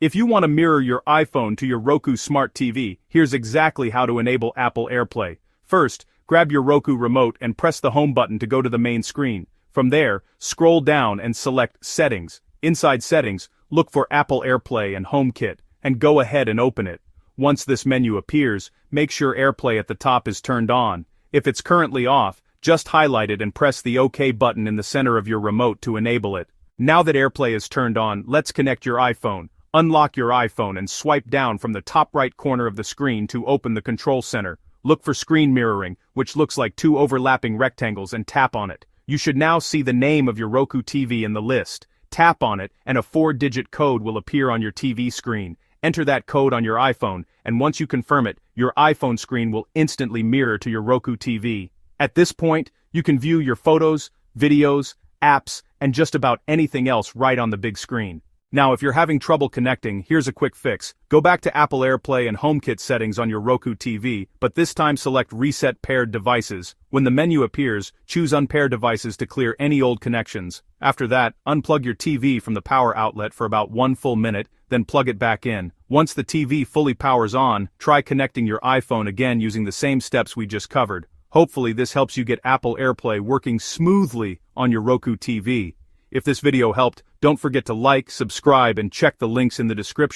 If you want to mirror your iPhone to your Roku smart TV, here's exactly how to enable Apple AirPlay. First, grab your Roku remote and press the home button to go to the main screen. From there, scroll down and select Settings. Inside Settings, look for Apple AirPlay and HomeKit, and go ahead and open it. Once this menu appears, make sure AirPlay at the top is turned on. If it's currently off, just highlight it and press the OK button in the center of your remote to enable it. Now that AirPlay is turned on, let's connect your iPhone. Unlock your iPhone and swipe down from the top right corner of the screen to open the control center. Look for screen mirroring, which looks like two overlapping rectangles, and tap on it. You should now see the name of your Roku TV in the list. Tap on it, and a 4-digit code will appear on your TV screen. Enter that code on your iPhone, and once you confirm it, your iPhone screen will instantly mirror to your Roku TV. At this point, you can view your photos, videos, apps, and just about anything else right on the big screen. Now, if you're having trouble connecting, here's a quick fix. Go back to Apple AirPlay and HomeKit settings on your Roku TV, but this time select Reset Paired Devices. When the menu appears, choose Unpair Devices to clear any old connections. After that, unplug your TV from the power outlet for about 1 full minute, then plug it back in. Once the TV fully powers on, try connecting your iPhone again using the same steps we just covered. Hopefully this helps you get Apple AirPlay working smoothly on your Roku TV. If this video helped, don't forget to like, subscribe, and check the links in the description.